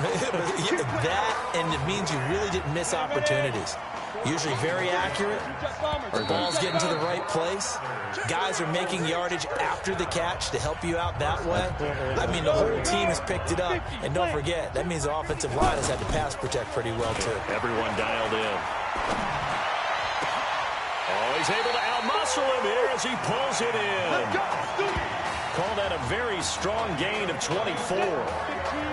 [SPEAKER 15] That, and it means you really didn't miss opportunities. Usually very accurate. The ball's getting to the right place. Guys are making yardage after the catch to help you out that way. I mean, the whole team has picked it up. And don't forget, that means the offensive line has had to pass protect pretty well, too.
[SPEAKER 11] Everyone dialed in. Oh, he's able to outmuscle him here as he pulls it in. Call that a very strong gain of 24.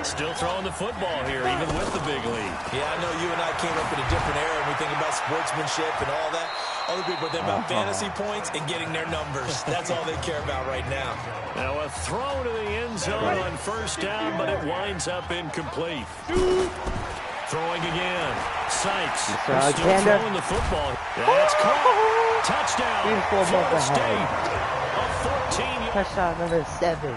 [SPEAKER 11] Still throwing the football here, even with the big lead.
[SPEAKER 15] Yeah, I know you and I came up in a different era, and we think about sportsmanship and all that. Other people think about fantasy points and getting their numbers. That's all they care about right now.
[SPEAKER 11] Now a throw to the end zone on first down, but it winds up incomplete. Throwing again. Sykes still throwing the football. That's caught. Touchdown. Florida State. A 14.
[SPEAKER 1] Touchdown number 7.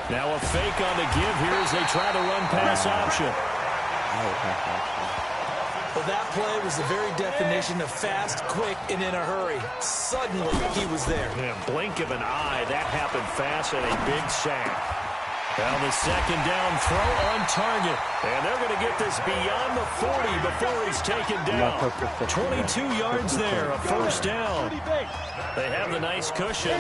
[SPEAKER 11] Now a fake on the give here as they try to run pass option.
[SPEAKER 15] Well, that play was the very definition of fast, quick, and in a hurry. Suddenly, he was there.
[SPEAKER 11] Yeah, blink of an eye. That happened fast and a big sack. Now the second down throw on target. And they're going to get this beyond the 40 before he's taken down. 22 yards there, a first down. They have the nice cushion.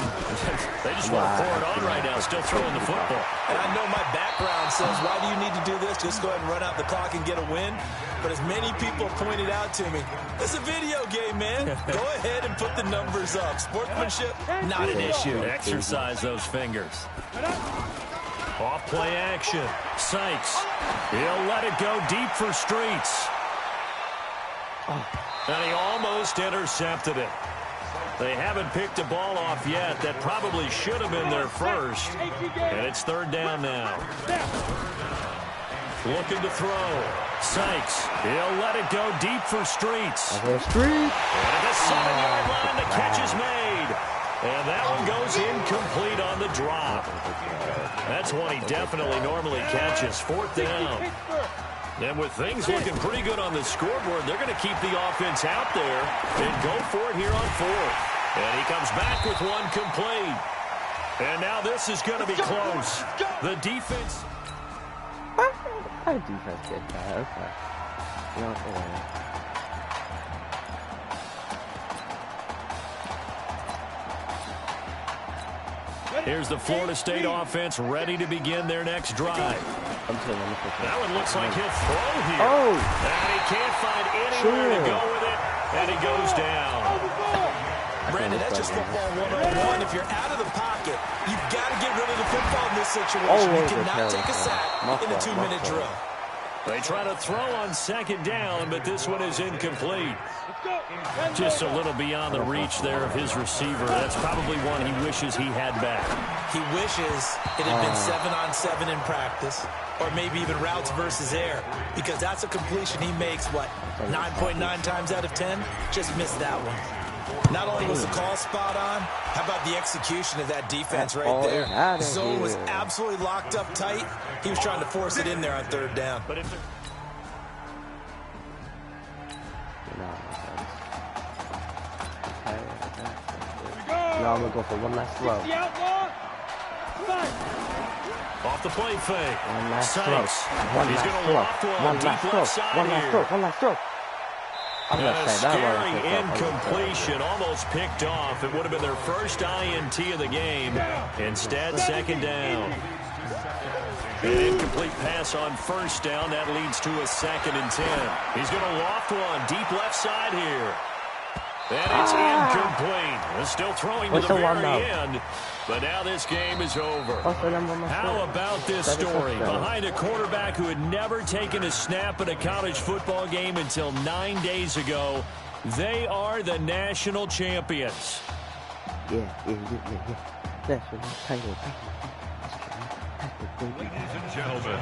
[SPEAKER 11] They just want to pour it on right now, still throwing the football.
[SPEAKER 15] And I know my background says, why do you need to do this? Just go ahead and run out the clock and get a win. But as many people pointed out to me, it's a video game, man. Go ahead and put the numbers up. Sportsmanship, not an issue.
[SPEAKER 11] Exercise those fingers. Off play action. Sykes. He'll let it go deep for Streets. And he almost intercepted it. They haven't picked a ball off yet. That probably should have been their first. And it's third down now. Looking to throw. Sykes. He'll let it go deep for Streets. And at the 7-yard line, the catch is made. And that one goes incomplete on the drop. That's one he definitely normally catches. Fourth down. And with things looking pretty good on the scoreboard, they're going to keep the offense out there and go for it here on fourth. And he comes back with one complete. And now this is going to be close. The defense.
[SPEAKER 1] Our defense did that. Okay. You know what?
[SPEAKER 11] Here's the Florida State offense ready to begin their next drive. That one looks like he'll throw here. And he can't find anywhere to go with it. And he goes down.
[SPEAKER 15] Brandon, that's just football 101. If you're out of the pocket, you've got to get rid of the football in this situation. You cannot take a sack in a 2-minute drill.
[SPEAKER 11] They try to throw on second down, but this one is incomplete. Just a little beyond the reach there of his receiver. That's probably one he wishes he had back.
[SPEAKER 15] He wishes it had been 7-on-7 in practice, or maybe even routes versus air, because that's a completion he makes, 9.9 times out of 10? Just missed that one. Not only was the call spot on, how about the execution of that defense right there? Zone was absolutely locked up tight. He was trying to force it in there on third down. But if
[SPEAKER 1] Now I'm going to go for one last throw.
[SPEAKER 11] Off the play fake.
[SPEAKER 1] One last throw.
[SPEAKER 11] He's going to loft one deep left side here.
[SPEAKER 1] One last throw. I'm going to say that
[SPEAKER 11] scary incompletion, almost picked off. It would have been their first INT of the game. Instead, second down. An incomplete pass on first down. That leads to a 2nd and 10. He's going to loft one deep left side here. And it's incomplete. They're still throwing to the very end. But now this game is over. How about this story? Behind a quarterback who had never taken a snap at a college football game until 9 days ago, they are the national champions.
[SPEAKER 1] Yeah. National title.
[SPEAKER 19] Ladies and gentlemen,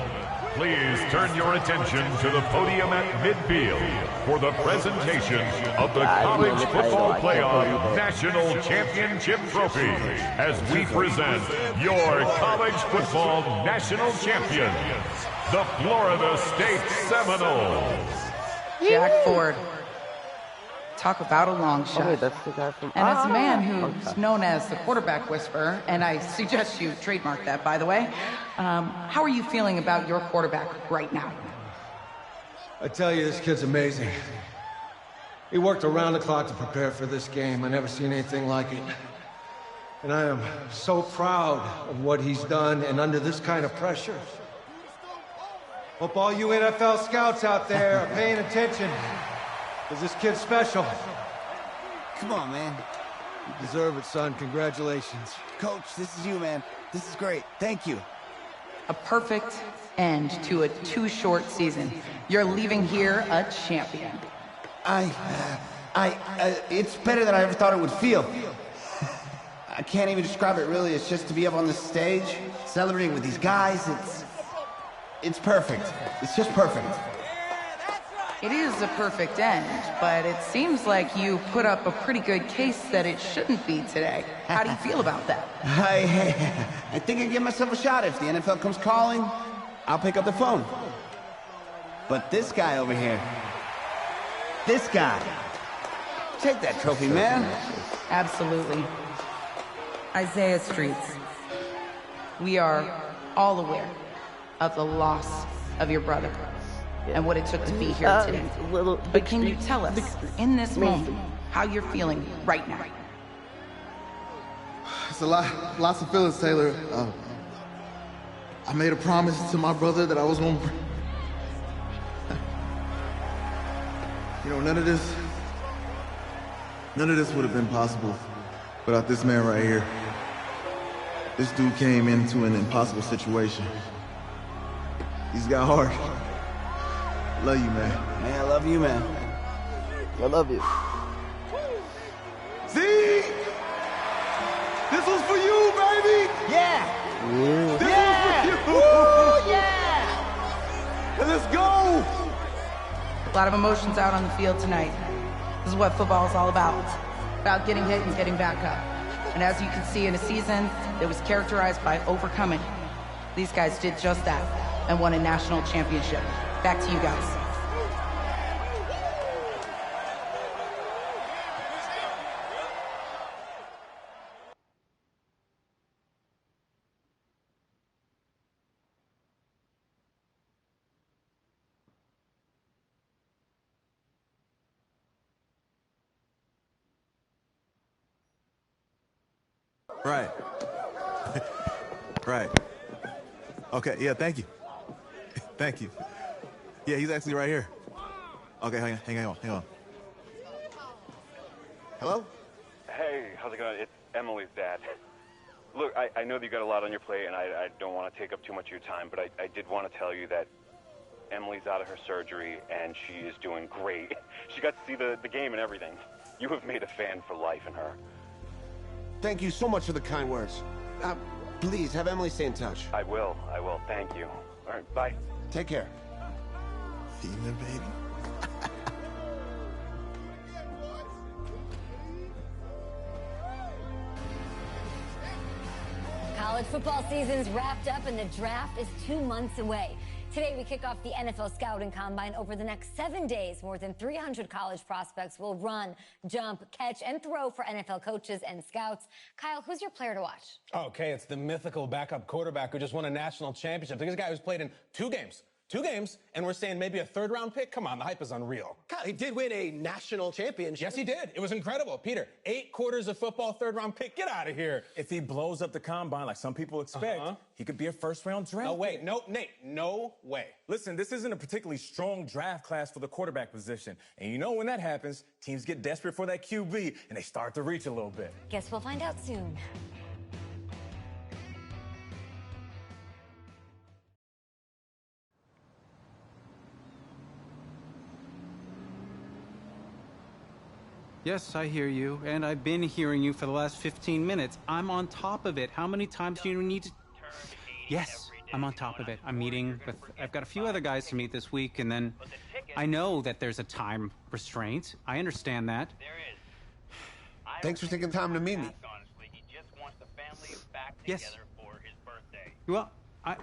[SPEAKER 19] please turn your attention to the podium at midfield for the presentation of the College Football Playoff National Championship Trophy as we present your college football national champions, the Florida State Seminoles.
[SPEAKER 9] Jack Ford. Talk about a long shot.
[SPEAKER 1] Okay, that's the guy from...
[SPEAKER 9] And as a man who's known as the quarterback whisperer, and I suggest you trademark that, by the way, how are you feeling about your quarterback right now?
[SPEAKER 20] I tell you, this kid's amazing. He worked around the clock to prepare for this game. I never seen anything like it. And I am so proud of what he's done, and under this kind of pressure. Hope all you NFL scouts out there are paying attention, because this kid's special.
[SPEAKER 13] Come on, man.
[SPEAKER 20] You deserve it, son. Congratulations.
[SPEAKER 13] Coach, this is you, man. This is great. Thank you.
[SPEAKER 9] A perfect end to a too short season. You're leaving here a champion.
[SPEAKER 13] It's better than I ever thought it would feel. I can't even describe it, really. It's just to be up on the stage, celebrating with these guys. It's perfect. It's just perfect.
[SPEAKER 9] It is a perfect end, but it seems like you put up a pretty good case that it shouldn't be today. How do you feel about that?
[SPEAKER 13] I think I can give myself a shot. If the NFL comes calling, I'll pick up the phone. But this guy over here, this guy, take that trophy, man.
[SPEAKER 9] Absolutely. Isaiah Streets, we are all aware of the loss of your brother and what it took to be here today. But can you tell us, in this moment, how you're feeling right now?
[SPEAKER 10] It's lots of feelings, Taylor. I made a promise to my brother that I was going to... You know, none of this would have been possible without this man right here. This dude came into an impossible situation. He's got heart. Love you, man.
[SPEAKER 13] Man, I love you, man.
[SPEAKER 1] I love you.
[SPEAKER 10] See? This was for you, baby!
[SPEAKER 13] Yeah!
[SPEAKER 10] This
[SPEAKER 13] yeah!
[SPEAKER 10] was for you!
[SPEAKER 13] Woo, yeah!
[SPEAKER 10] And let's go!
[SPEAKER 9] A lot of emotions out on the field tonight. This is what football is all about. About getting hit and getting back up. And as you can see, in a season that was characterized by overcoming, these guys did just that and won a national championship. Back to you guys.
[SPEAKER 10] Right. Right. Okay, yeah, thank you. Thank you. Yeah, he's actually right here. Okay, hang on.
[SPEAKER 17] Hello? Hey, how's it going? It's Emily's dad. Look, I know that you got a lot on your plate, and I don't want to take up too much of your time, but I did want to tell you that Emily's out of her surgery, and she is doing great. She got to see the game and everything. You have made a fan for life in her.
[SPEAKER 5] Thank you so much for the kind words. Please, have Emily stay in touch.
[SPEAKER 17] I will. Thank you. All right, bye.
[SPEAKER 5] Take care.
[SPEAKER 10] Even baby.
[SPEAKER 2] College football season's wrapped up and the draft is 2 months away. Today, we kick off the NFL Scouting Combine. Over the next 7 days, more than 300 college prospects will run, jump, catch, and throw for NFL coaches and scouts. Kyle, who's your player to watch?
[SPEAKER 18] Okay, it's the mythical backup quarterback who just won a national championship. This guy who's played in 2 games, and we're saying maybe a 3rd-round pick? Come on, the hype is unreal.
[SPEAKER 3] Kyle, he did win a national championship.
[SPEAKER 18] Yes, he did. It was incredible. Peter, 8 quarters of football, 3rd-round pick. Get out of here.
[SPEAKER 4] If he blows up the combine like some people expect, he could be a 1st-round draft
[SPEAKER 18] No way.
[SPEAKER 4] pick.
[SPEAKER 18] No, Nate, no way.
[SPEAKER 4] Listen, this isn't a particularly strong draft class for the quarterback position. And you know when that happens, teams get desperate for that QB, and they start to reach a little bit.
[SPEAKER 2] Guess we'll find out soon.
[SPEAKER 21] Yes, I hear you, and I've been hearing you for the last 15 minutes. I'm on top of it. How many times do you need to... Yes, I'm on top of it. I'm meeting with... I've got a few other guys to meet this week, and then I know that there's a time restraint. I understand that.
[SPEAKER 5] Thanks for taking time to meet me.
[SPEAKER 21] Yes. Well,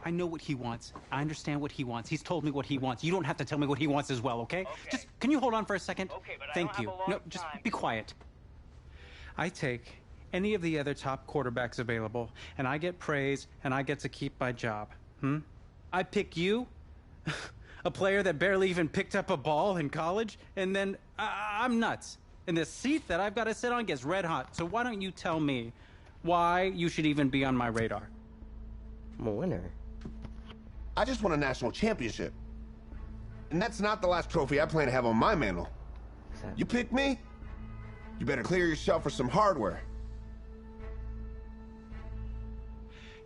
[SPEAKER 21] I know what he wants. I understand what he wants. He's told me what he wants. You don't have to tell me what he wants as well, okay? Just, can you hold on for a second?
[SPEAKER 12] Okay, but
[SPEAKER 21] Thank you. No, just be quiet. I take any of the other top quarterbacks available, and I get praise, and I get to keep my job. I pick you, a player that barely even picked up a ball in college, and then I'm nuts. And the seat that I've got to sit on gets red hot. So why don't you tell me why you should even be on my radar?
[SPEAKER 1] I'm a winner.
[SPEAKER 5] I just won a national championship. And that's not the last trophy I plan to have on my mantle.
[SPEAKER 1] Exactly.
[SPEAKER 5] You pick me, you better clear yourself for some hardware.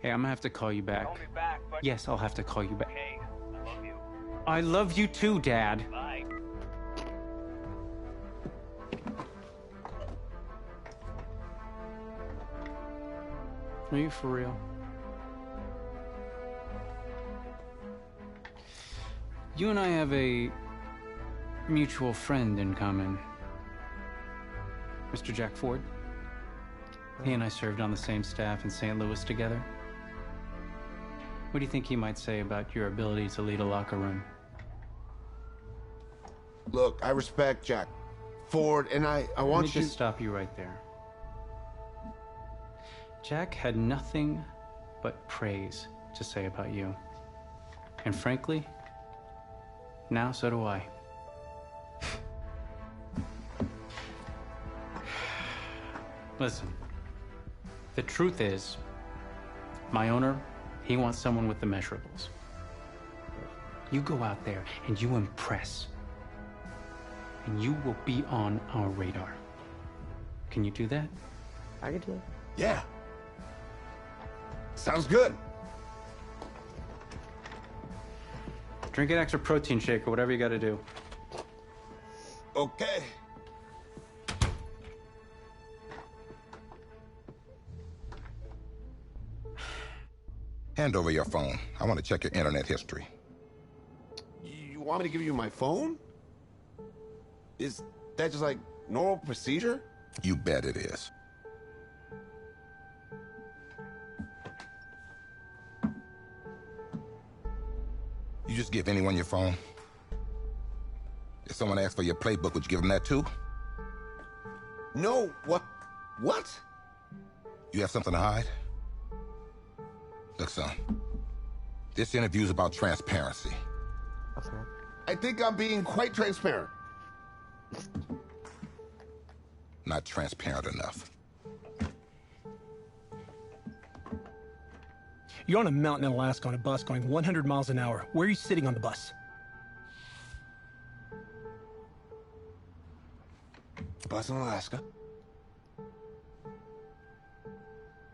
[SPEAKER 21] Hey, I'm gonna have to call you back.
[SPEAKER 12] Call me back, but...
[SPEAKER 21] Yes, I'll have to call you back.
[SPEAKER 12] Okay, I love you.
[SPEAKER 21] I love you too, Dad.
[SPEAKER 12] Bye.
[SPEAKER 21] Are you for real? You and I have a mutual friend in common. Mr. Jack Ford. He and I served on the same staff in St. Louis together. What do you think he might say about your ability to lead a locker room?
[SPEAKER 5] Look, I respect Jack Ford, and I want
[SPEAKER 21] Let me
[SPEAKER 5] you...
[SPEAKER 21] just stop you right there. Jack had nothing but praise to say about you. And frankly, now so do I. Listen, the truth is, my owner, he wants someone with the measurables. You go out there and you impress, and you will be on our radar. Can you do that?
[SPEAKER 1] I can do it.
[SPEAKER 5] Yeah. Sounds good.
[SPEAKER 21] Drink an extra protein shake or whatever you gotta do.
[SPEAKER 5] Okay.
[SPEAKER 8] Hand over your phone. I want to check your internet history.
[SPEAKER 5] You want me to give you my phone? Is that just like normal procedure?
[SPEAKER 8] You bet it is. You just give anyone your phone? If someone asks for your playbook, would you give them that too?
[SPEAKER 5] No, what? What?
[SPEAKER 8] You have something to hide? Look, son, this interview's about transparency.
[SPEAKER 1] Okay.
[SPEAKER 5] I think I'm being quite transparent.
[SPEAKER 8] Not transparent enough.
[SPEAKER 22] You're on a mountain in Alaska on a bus going 100 miles an hour. Where are you sitting on the bus?
[SPEAKER 5] Bus in Alaska.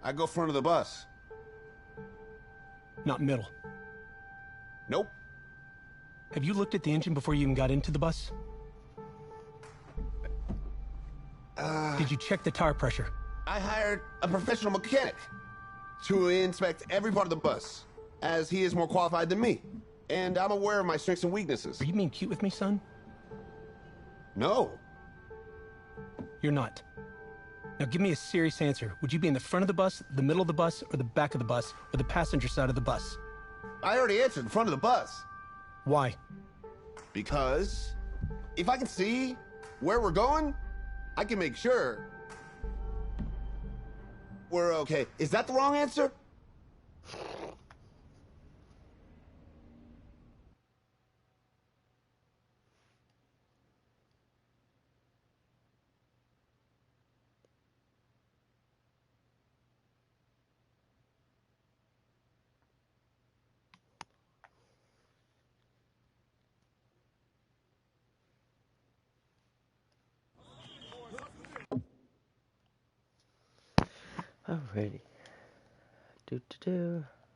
[SPEAKER 5] I go front of the bus.
[SPEAKER 22] Not middle.
[SPEAKER 5] Nope.
[SPEAKER 22] Have you looked at the engine before you even got into the bus? Did you check the tire pressure?
[SPEAKER 5] I hired a professional mechanic to inspect every part of the bus, as he is more qualified than me. And I'm aware of my strengths and weaknesses.
[SPEAKER 22] Are you being cute with me, son?
[SPEAKER 5] No.
[SPEAKER 22] You're not. Now give me a serious answer. Would you be in the front of the bus, the middle of the bus, or the back of the bus, or the passenger side of the bus?
[SPEAKER 5] I already answered the front of the bus.
[SPEAKER 22] Why?
[SPEAKER 5] Because if I can see where we're going, I can make sure we're okay. Is that the wrong answer?
[SPEAKER 1] Alrighty. Do.